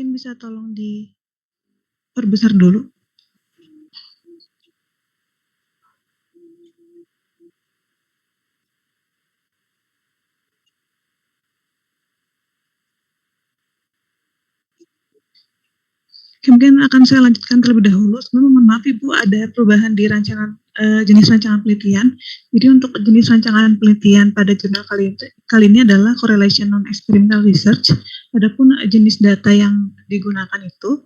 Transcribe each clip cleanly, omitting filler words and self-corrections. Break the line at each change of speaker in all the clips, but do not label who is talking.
Mungkin bisa tolong diperbesar dulu. Mungkin akan saya lanjutkan terlebih dahulu. Sebelum mohon maaf Ibu, ada perubahan di rancangan jenis rancangan penelitian. Jadi untuk jenis rancangan penelitian pada jurnal kali ini adalah correlation non-experimental research. Adapun jenis data yang digunakan itu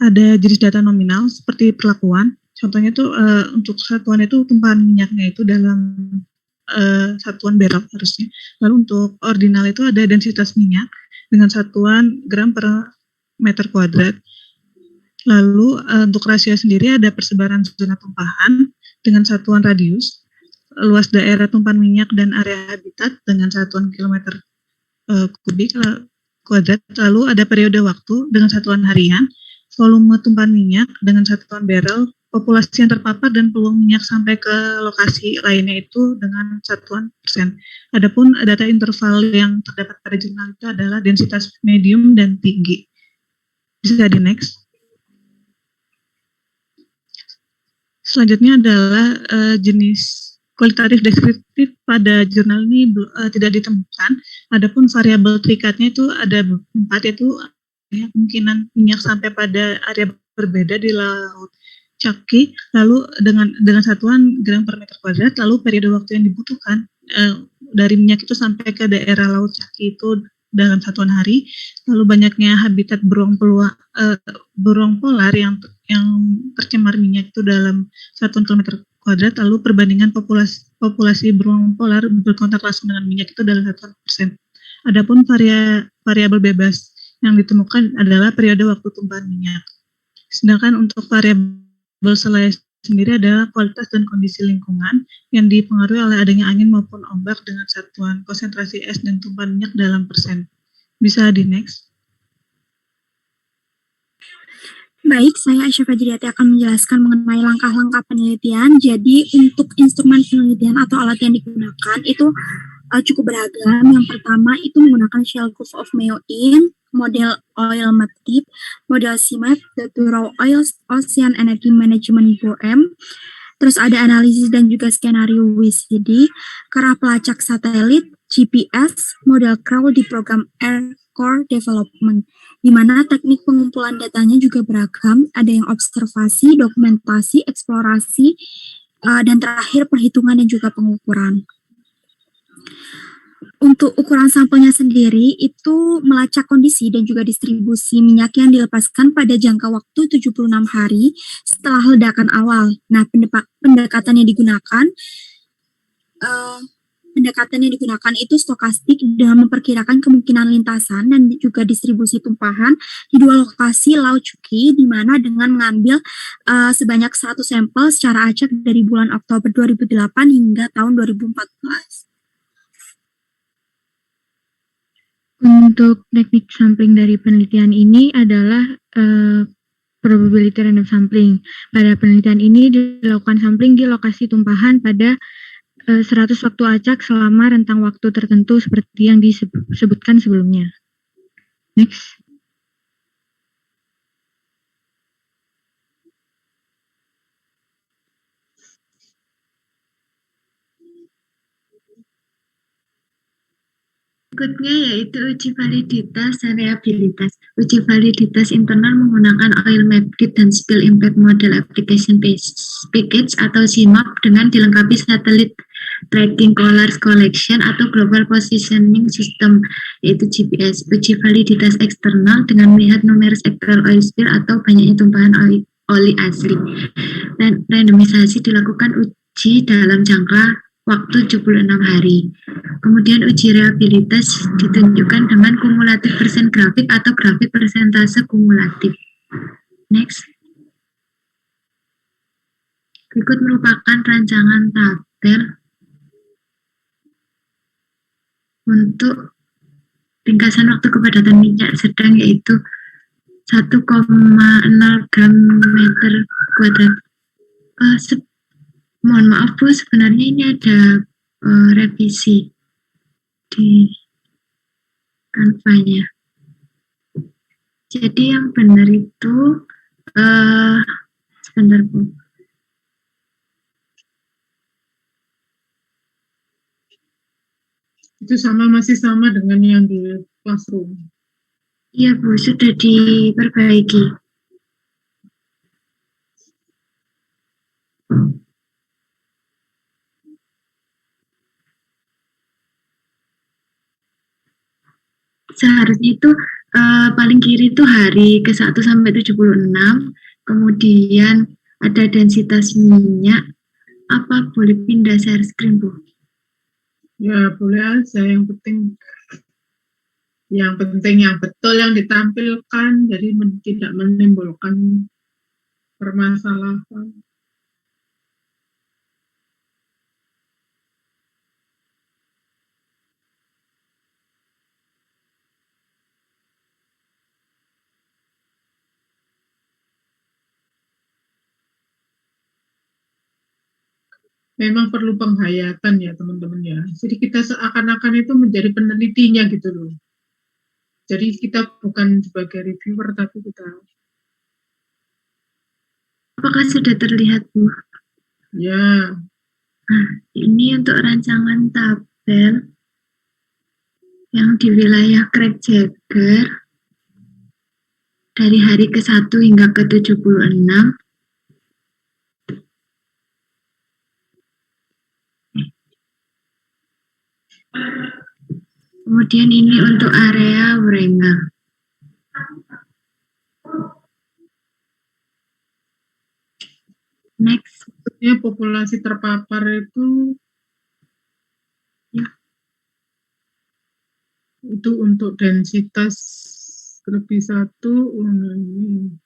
ada jenis data nominal seperti perlakuan. Contohnya itu untuk satuan itu tumpahan minyaknya itu dalam satuan barrel harusnya. Lalu untuk ordinal itu ada densitas minyak dengan satuan gram per meter kuadrat. Lalu untuk rasio sendiri ada persebaran zona tumpahan dengan satuan radius, luas daerah tumpahan minyak dan area habitat dengan satuan kilometer kubik kuadrat. Lalu ada periode waktu dengan satuan harian, volume tumpahan minyak dengan satuan barrel, populasi yang terpapar dan peluang minyak sampai ke lokasi lainnya itu dengan satuan persen. Adapun data interval yang terdapat pada jurnal itu adalah densitas medium dan tinggi. Bisa di next. Selanjutnya adalah jenis kualitatif deskriptif pada jurnal ini tidak ditemukan. Adapun variabel terikatnya itu ada 4, yaitu kemungkinan minyak sampai pada area berbeda di laut Chaki, lalu dengan satuan gram per meter kuadrat, lalu periode waktu yang dibutuhkan dari minyak itu sampai ke daerah laut Chaki itu dalam satuan hari, lalu banyaknya habitat beruang polar yang tercemar minyak itu dalam satuan kilometer kuadrat, lalu perbandingan populasi beruang polar berkontak langsung dengan minyak itu dalam satuan persen. Adapun variabel bebas yang ditemukan adalah periode waktu tumpahan minyak. Sedangkan untuk variabel sendiri adalah kualitas dan kondisi lingkungan yang dipengaruhi oleh adanya angin maupun ombak dengan satuan konsentrasi es dan tumpahan minyak dalam persen. Bisa di next.
Baik, saya Aisyah Fajriati akan menjelaskan mengenai langkah-langkah penelitian. Jadi untuk instrumen penelitian atau alat yang digunakan itu cukup beragam. Yang pertama itu menggunakan shell groove of Meoin, model oil map tip, model CMAP, the Raw Ocean Energy Management BOEM, terus ada analisis dan juga skenario WCD, kerah pelacak satelit, GPS, model crawl di program Air Core Development, di mana teknik pengumpulan datanya juga beragam, ada yang observasi, dokumentasi, eksplorasi, dan terakhir perhitungan dan juga pengukuran. Untuk ukuran sampelnya sendiri itu melacak kondisi dan juga distribusi minyak yang dilepaskan pada jangka waktu 76 hari setelah ledakan awal. Nah, pendekatan yang digunakan itu stokastik dengan memperkirakan kemungkinan lintasan dan juga distribusi tumpahan di 2 lokasi Laut Chukchi, di mana dengan mengambil sebanyak 1 sampel secara acak dari bulan Oktober 2008 hingga tahun 2014.
Untuk teknik sampling dari penelitian ini adalah probability random sampling. Pada penelitian ini dilakukan sampling di lokasi tumpahan pada 100 waktu acak selama rentang waktu tertentu seperti yang disebutkan sebelumnya. Next.
Berikutnya yaitu uji validitas dan reliabilitas. Uji validitas internal menggunakan oil map kit dan spill impact model application package atau CMAP dengan dilengkapi satelit tracking collars collection atau global positioning system yaitu GPS. Uji validitas eksternal dengan melihat numerous actual oil spill atau banyaknya tumpahan oli asli. Dan randomisasi dilakukan uji dalam jangka waktu 76 hari. Kemudian uji reliabilitas ditunjukkan dengan kumulatif persen grafik atau grafik persentase kumulatif. Next. Berikut merupakan rancangan tabel untuk ringkasan waktu kepadatan minyak sedang yaitu 1,0 gram meter kuadrat. Mohon maaf Bu, sebenarnya ini ada revisi di kanvanya. Jadi yang benar itu sebentar Bu.
Itu masih sama dengan yang di classroom.
Iya Bu, sudah diperbaiki. Seharusnya itu paling kiri itu hari ke-1 sampai 76, kemudian ada densitas minyak. Apa boleh pindah share screen Bu?
Ya boleh aja, yang penting yang betul yang ditampilkan, jadi tidak menimbulkan permasalahan. Memang perlu penghayatan ya teman-teman ya. Jadi kita seakan-akan itu menjadi penelitinya gitu loh. Jadi kita bukan sebagai reviewer tapi kita.
Apakah sudah terlihat Bu?
Ya.
Nah, ini untuk rancangan tabel yang di wilayah Craig Jagger dari hari ke-1 hingga ke-76. Kemudian ini untuk area Wrangell. Next.
Maksudnya populasi terpapar itu
Ya.
Itu untuk densitas lebih 1 ini.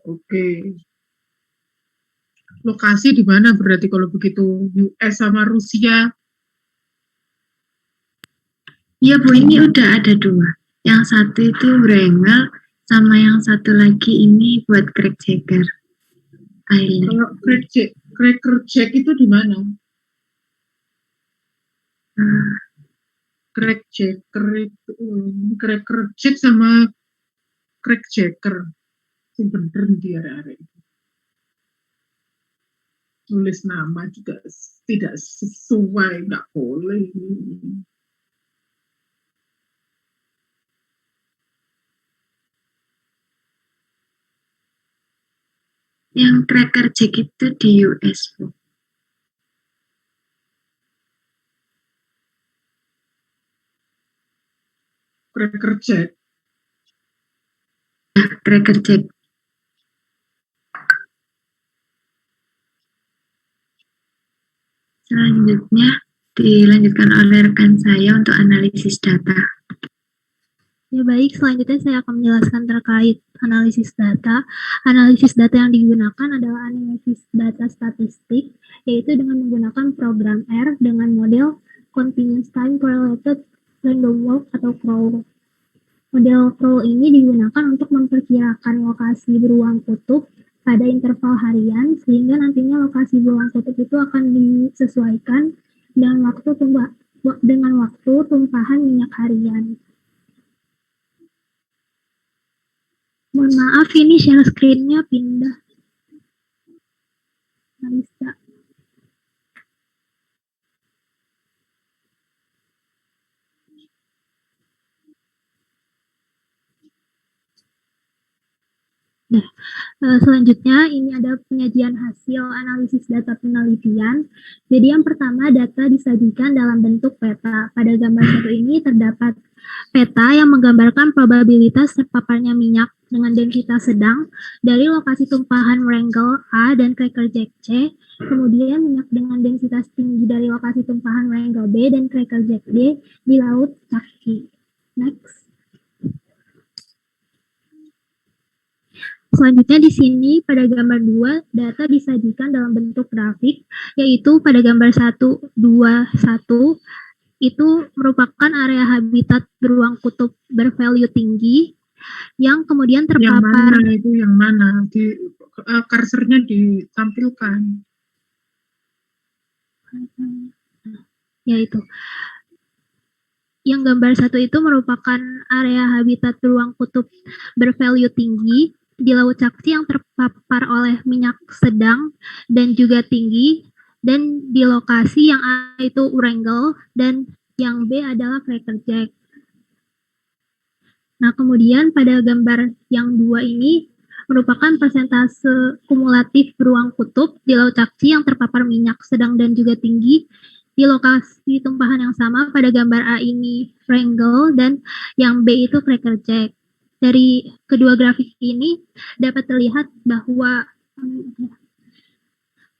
Oke. Lokasi di mana berarti kalau begitu? US sama Rusia?
Iya Bu, ini udah ada 2. Yang satu itu Wrangell, sama yang satu lagi ini buat Craig Jagger Island.
Kalau Cracker Jack itu di mana? Cracker Jack sama Craig Jagger. Yang bener di area-area itu. Tulis nama juga tidak sesuai, nggak boleh.
Yang Cracker Jack itu di US Bu.
Cracker Jack.
Ya, Cracker Jack. Selanjutnya dilanjutkan oleh rekan saya untuk analisis data.
Ya baik, selanjutnya saya akan menjelaskan terkait analisis data. Analisis data yang digunakan adalah analisis data statistik, yaitu dengan menggunakan program R dengan model Continuous Time Correlated Random Walk atau CROW. Model CROW ini digunakan untuk memperkirakan lokasi beruang kutub pada interval harian, sehingga nantinya lokasi beruang kutub itu akan disesuaikan dengan waktu tumpahan minyak harian. Mohon maaf, ini share screen-nya pindah. Nggak bisa. Nah, selanjutnya ini ada penyajian hasil analisis data penelitian. Jadi yang pertama, data disajikan dalam bentuk peta. Pada gambar satu ini terdapat peta yang menggambarkan probabilitas terpaparnya minyak dengan densitas sedang dari lokasi tumpahan Wrangell A dan Cracker Jack C, kemudian minyak dengan densitas tinggi dari lokasi tumpahan Wrangell B dan Cracker Jack D di Laut Turkey. Next. Selanjutnya di sini pada gambar 2, data disajikan dalam bentuk grafik, yaitu pada gambar 121 itu merupakan area habitat beruang kutub bervalue tinggi yang kemudian terpapar.
Yang mana? Cursornya ditampilkan.
Yaitu yang gambar 1 itu merupakan area habitat beruang kutub bervalue tinggi di Laut Cakti yang terpapar oleh minyak sedang dan juga tinggi, dan di lokasi yang A itu Wrangell dan yang B adalah Cracker Jack. Nah, kemudian pada gambar yang 2 ini merupakan persentase kumulatif beruang kutub di Laut Cakti yang terpapar minyak sedang dan juga tinggi di lokasi tumpahan yang sama. Pada gambar A ini Wrangell dan yang B itu Cracker Jack. Dari kedua grafik ini dapat terlihat bahwa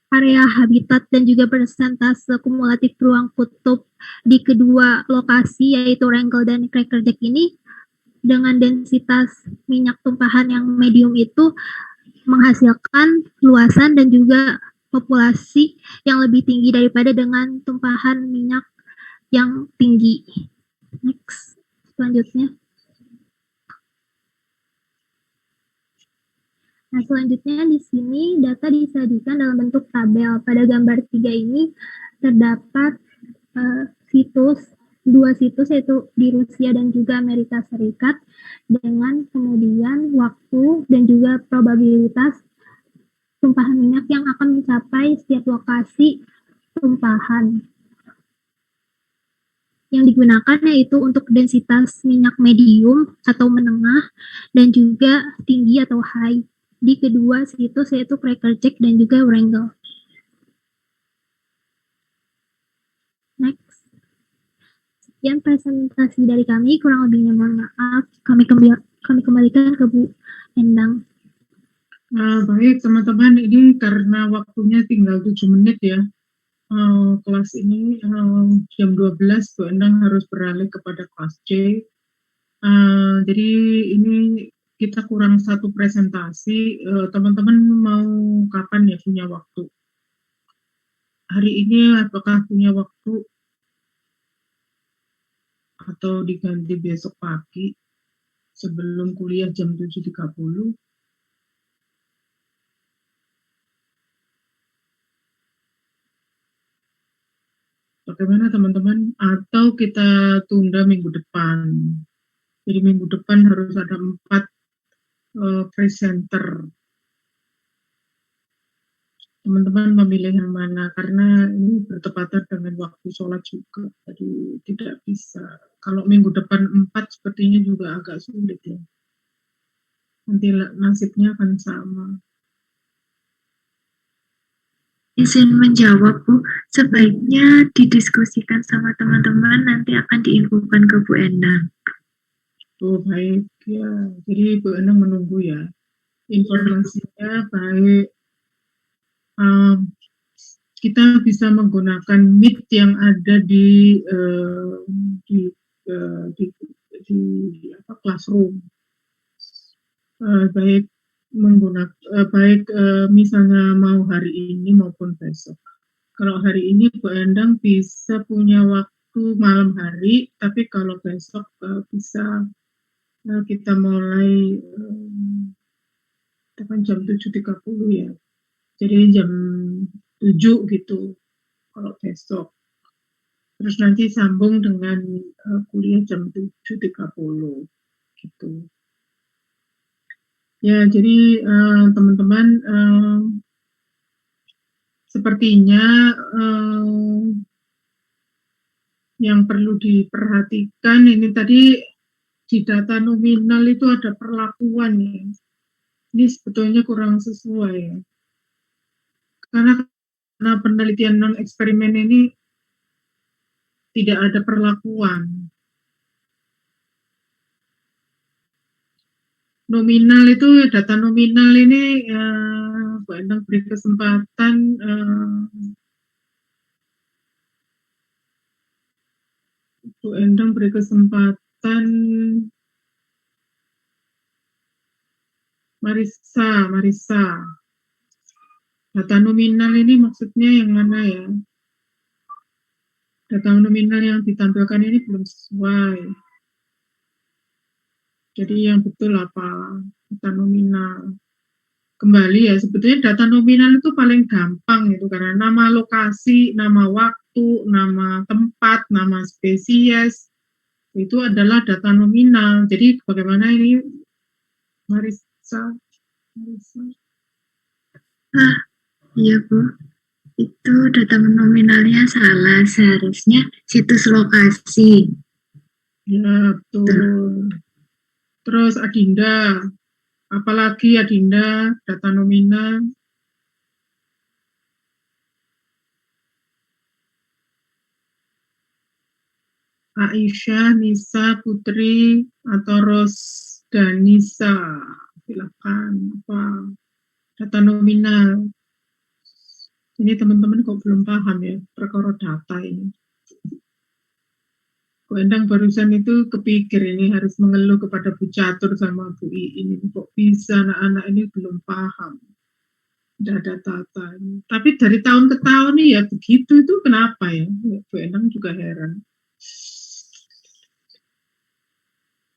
area habitat dan juga persentase kumulatif beruang kutub di kedua lokasi yaitu Wrangell dan Cracker Jack ini dengan densitas minyak tumpahan yang medium itu menghasilkan luasan dan juga populasi yang lebih tinggi daripada dengan tumpahan minyak yang tinggi. Next, selanjutnya. Nah, selanjutnya di sini data disajikan dalam bentuk tabel. Pada gambar 3 ini terdapat dua situs yaitu di Rusia dan juga Amerika Serikat dengan kemudian waktu dan juga probabilitas tumpahan minyak yang akan mencapai setiap lokasi tumpahan. Yang digunakan yaitu untuk densitas minyak medium atau menengah dan juga tinggi atau high di kedua situs yaitu Cracker Jack dan juga Wrangell. Next. Sekian presentasi dari kami, kurang lebihnya mohon maaf. Kami kembalikan ke Bu Endang.
Baik teman-teman, ini karena waktunya tinggal 7 menit ya. Kelas ini jam 12 Bu Endang harus beralih kepada kelas C. Jadi ini kita kurang 1 presentasi. Teman-teman mau kapan ya punya waktu? Hari ini apakah punya waktu? Atau diganti besok pagi sebelum kuliah jam 7.30? Bagaimana teman-teman? Atau kita tunda minggu depan? Jadi minggu depan harus ada 4 presenter. Teman-teman memilih yang mana? Karena ini bertepatan dengan waktu sholat juga. Jadi tidak bisa. Kalau minggu depan 4 sepertinya juga agak sulit ya. Nanti nasibnya akan sama.
Izin menjawab Bu, sebaiknya didiskusikan sama teman-teman, nanti akan diinfokan ke Bu Endang.
Oh baik ya, jadi Bu Endang menunggu ya. Informasinya baik. Kita bisa menggunakan Meet yang ada di classroom. Baik misalnya mau hari ini maupun besok. Kalau hari ini Bu Endang bisa punya waktu malam hari, tapi kalau besok bisa kita mulai jam 7.30 ya. Jadi jam 7 gitu kalau besok. Terus nanti sambung dengan kuliah jam 7.30 gitu. Ya, jadi teman-teman sepertinya yang perlu diperhatikan ini tadi di data nominal itu ada perlakuan ya. Ini sebetulnya kurang sesuai ya. Karena penelitian non-eksperimen ini tidak ada perlakuan. Nominal itu, data nominal ini Bu Endang beri kesempatan Bu Endang beri kesempatan Marisa. Data nominal ini maksudnya yang mana ya? Data nominal yang ditampilkan ini belum sesuai. Jadi yang betul apa? Data nominal. Kembali ya, sebetulnya data nominal itu paling gampang itu karena nama lokasi, nama waktu, nama tempat, nama spesies, itu adalah data nominal. Jadi bagaimana ini, Marisa?
Iya Bu, itu data nominalnya salah, seharusnya situs lokasi.
Ya, betul. Terus Adinda, apalagi Adinda, data nominal? Aisyah, Nisa, Putri, atau Rosdanisa, silakan. Apa data nominal? Ini teman-teman kok belum paham ya perkara data ini. Kok Endang barusan itu kepikir ini harus mengeluh kepada Bu Catur sama Bu Iin ini. Kok bisa anak-anak ini belum paham. Tidak ada data ini. Tapi dari tahun ke tahun nih ya begitu, itu kenapa ya? Bu Endang juga heran.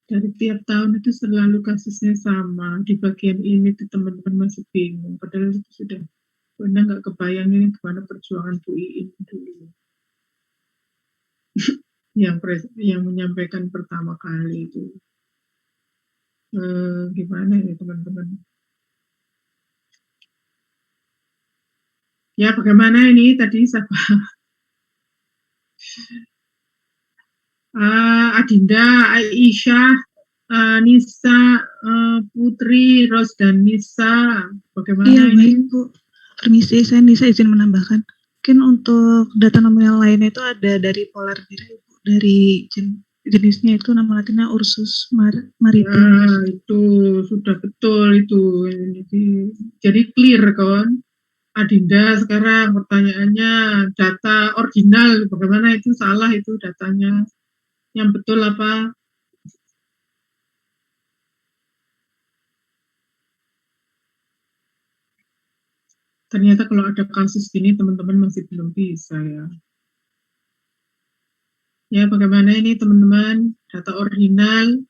Dari tiap tahun itu selalu kasusnya sama. Di bagian ini tuh teman-teman masih bingung. Padahal itu sudah benar nggak kebayang ini gimana perjuangan Bu Iin dulu. yang menyampaikan pertama kali itu. Gimana ya teman-teman? Ya bagaimana ini tadi siapa? Adinda, Aisyah, Nisa, Putri, Rosdanisa, bagaimana
Iya,
ini?
baik Bu. Permisi, saya Nisa izin menambahkan. Mungkin untuk data nominal lainnya itu ada dari Polar Bear, Bu. Dari jenisnya itu nama latinnya Ursus maritim.
Ya, itu sudah betul itu. Jadi clear kan? Adinda sekarang pertanyaannya data original bagaimana, itu salah itu datanya. Yang betul apa? Ternyata kalau ada kasus gini teman-teman masih belum bisa ya. Ya bagaimana ini teman-teman, data original.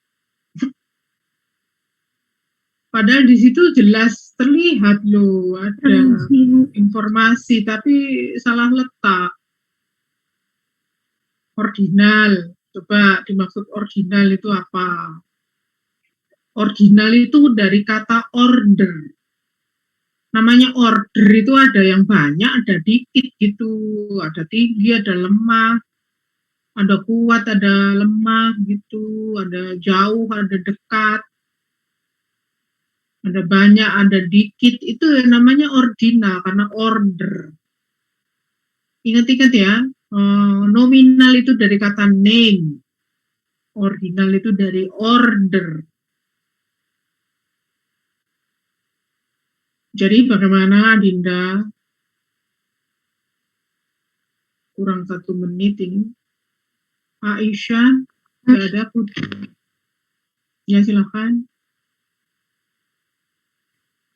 Padahal di situ jelas terlihat loh ada informasi tapi salah letak. Ordinal, coba dimaksud ordinal itu apa? Ordinal itu dari kata order. Namanya order itu ada yang banyak, ada dikit gitu, ada tinggi, ada lemah, ada kuat, ada lemah gitu, ada jauh, ada dekat, ada banyak, ada dikit, itu namanya ordinal karena order. Ingat-ingat ya, nominal itu dari kata name, ordinal itu dari order. Jadi bagaimana Dinda? Kurang 1 menit ini. Aisyah, nggak ada Putri. Ya silakan.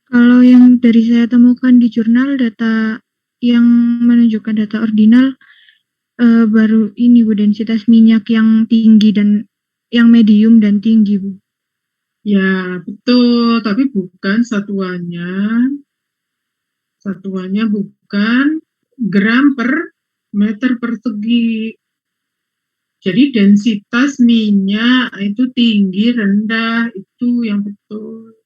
Kalau yang dari saya temukan di jurnal data yang menunjukkan data ordinal baru ini Bu, densitas minyak yang tinggi dan yang medium dan tinggi Bu.
Ya betul, tapi bukan satuannya. Satuannya bukan gram per meter persegi. Jadi densitas minyak itu tinggi, rendah, itu yang betul.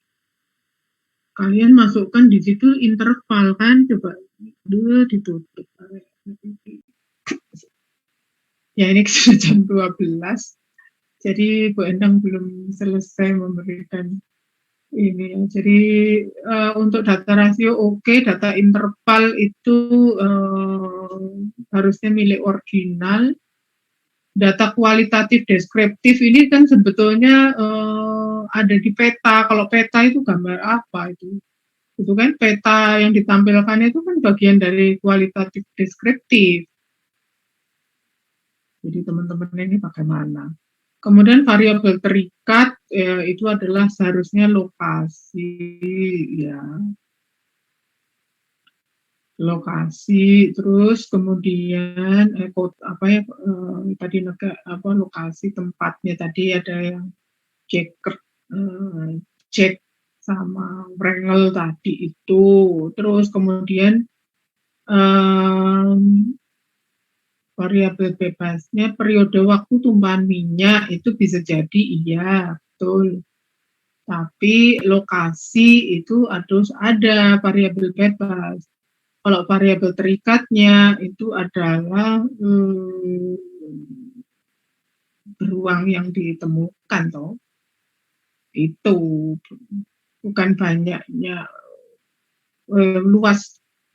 Kalian masukkan di situ interval kan, coba dulu ditutup. Ya ini sudah jam 12. Jadi Bu Endang belum selesai memberikan ini. Jadi untuk data rasio oke, data interval itu harusnya milik original. Data kualitatif deskriptif ini kan sebetulnya ada di peta. Kalau peta itu gambar apa itu? Itu kan peta yang ditampilkan itu kan bagian dari kualitatif deskriptif. Jadi teman-teman ini bagaimana? Kemudian variabel terikat itu adalah seharusnya lokasi, ya. Lokasi, terus kemudian tadi lokasi tempatnya tadi ada yang Jack sama Wrangel tadi itu, terus kemudian variabel bebasnya periode waktu tumpahan minyak itu bisa jadi iya, betul. Tapi lokasi itu harus ada variabel bebas. Kalau variabel terikatnya itu adalah beruang yang ditemukan toh. Itu bukan banyaknya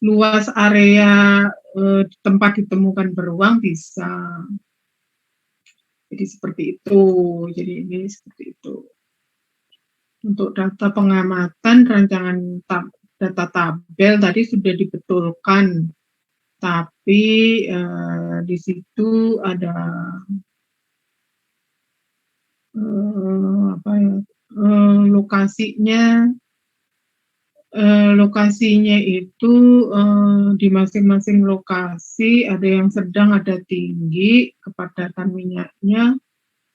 luas area tempat ditemukan beruang bisa. Jadi seperti itu. Jadi ini seperti itu. Untuk data pengamatan rancangan data tabel tadi sudah dibetulkan, tapi di situ ada lokasinya itu di masing-masing lokasi ada yang sedang, ada tinggi kepadatan minyaknya,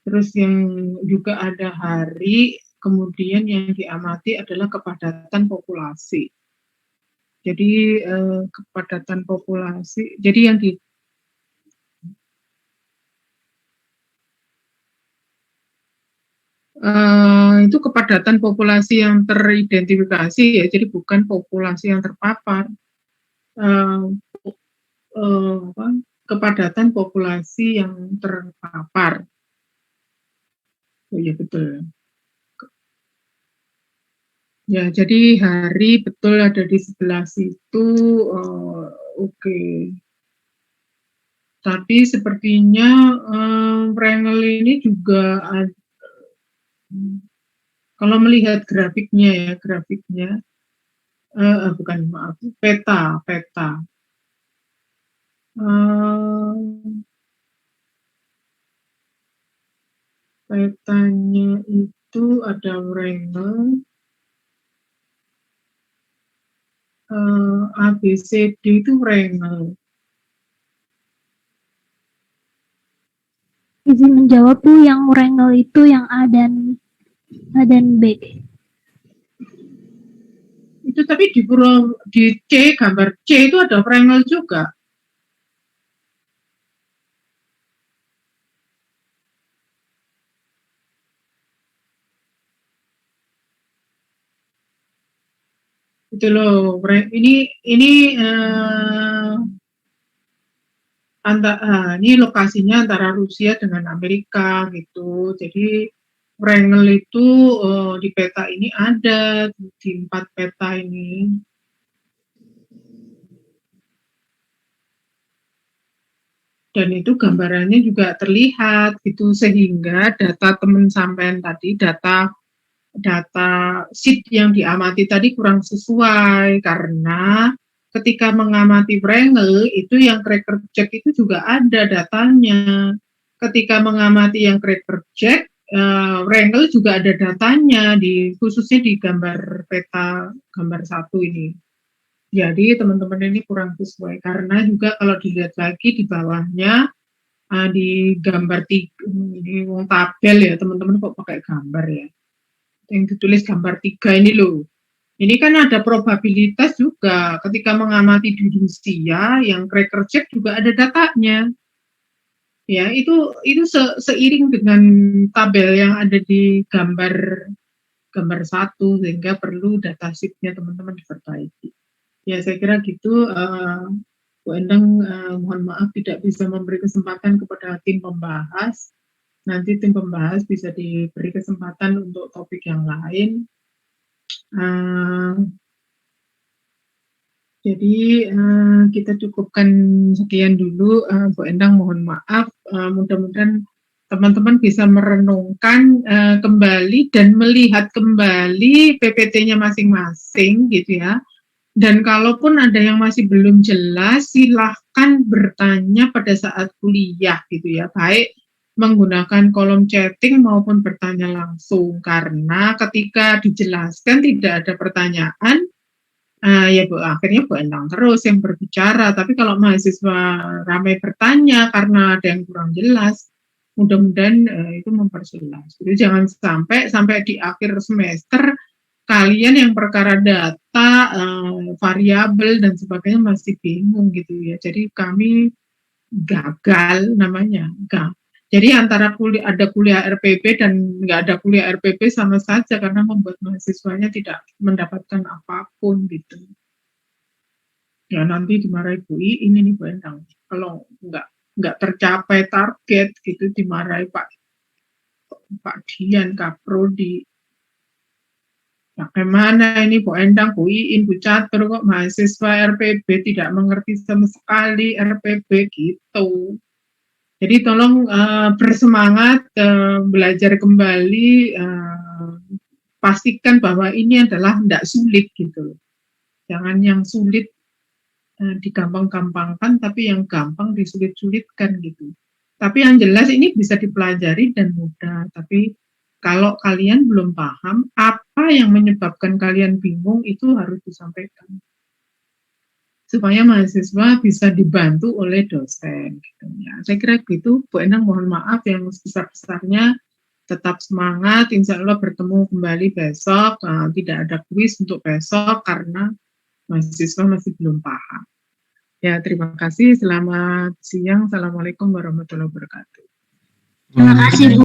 terus yang juga ada hari, kemudian yang diamati adalah kepadatan populasi. Jadi kepadatan populasi, jadi yang itu kepadatan populasi yang teridentifikasi ya, jadi bukan populasi yang terpapar. Kepadatan populasi yang terpapar. Oh ya betul. Ya, jadi hari betul ada di sebelah situ. Oke. Tapi sepertinya Wrangel ini juga ada, kalau melihat grafiknya ya, peta. Petanya itu ada Wrangel, ABCD itu Wrangel.
Izin menjawab Bu, yang Wrangel itu yang A dan B.
Itu tapi di C, gambar C itu ada Wrangel juga. Itu loh, ini ini lokasinya antara Rusia dengan Amerika gitu. Jadi Wrangel itu di peta ini ada di 4 peta ini. Dan itu gambarannya juga terlihat gitu, sehingga data teman sampean tadi, data sheet yang diamati tadi kurang sesuai, karena ketika mengamati Wrangel itu yang cracker jack itu juga ada datanya. Ketika mengamati yang cracker jack, Wrangel juga ada datanya, khususnya di gambar peta gambar 1 ini. Jadi teman-teman ini kurang sesuai, karena juga kalau dilihat lagi di bawahnya di gambar 3, ini tabel ya teman-teman, kok pakai gambar ya, yang ditulis gambar 3 ini loh. Ini kan ada probabilitas juga ketika mengamati di Rusia, yang cracker jack juga ada datanya. Ya, itu seiring dengan tabel yang ada di gambar 1, sehingga perlu data sheet-nya teman-teman diperbaiki. Ya, saya kira gitu. Bu Endang mohon maaf tidak bisa memberi kesempatan kepada tim pembahas. Nanti tim pembahas bisa diberi kesempatan untuk topik yang lain. Jadi kita cukupkan sekian dulu. Bu Endang mohon maaf. Mudah-mudahan teman-teman bisa merenungkan kembali dan melihat kembali PPT-nya masing-masing gitu ya. Dan kalaupun ada yang masih belum jelas, silahkan bertanya pada saat kuliah gitu ya, baik menggunakan kolom chatting maupun bertanya langsung, karena ketika dijelaskan tidak ada pertanyaan, ya Bu, akhirnya Bu Endang terus yang berbicara. Tapi kalau mahasiswa ramai bertanya karena ada yang kurang jelas, mudah-mudahan itu memperjelas. Jadi jangan sampai di akhir semester kalian yang perkara data, variabel dan sebagainya masih bingung gitu ya. Jadi kami gagal namanya. Jadi antara ada kuliah RPP dan nggak ada kuliah RPP sama saja karena membuat mahasiswanya tidak mendapatkan apapun gitu. Ya nanti dimarahi Bu ini nih Bu Endang. Kalau nggak tercapai target gitu dimarahi Pak Dian Kaprodi. Bagaimana ini Bu Endang, Bu Iin, Bu Catur kok mahasiswa RPB tidak mengerti sama sekali RPB gitu. Jadi tolong bersemangat belajar kembali, pastikan bahwa ini adalah tidak sulit gitu. Jangan yang sulit digampang-gampangkan, tapi yang gampang disulit-sulitkan gitu. Tapi yang jelas ini bisa dipelajari dan mudah. Tapi kalau kalian belum paham apa yang menyebabkan kalian bingung, itu harus disampaikan supaya mahasiswa bisa dibantu oleh dosen. Gitu ya. Saya kira gitu, Bu Endang mohon maaf yang sebesar-besarnya, tetap semangat, insya Allah bertemu kembali besok, tidak ada kuis untuk besok karena mahasiswa masih belum paham. Ya, terima kasih, selamat siang, Assalamualaikum warahmatullahi wabarakatuh.
Terima kasih Bu.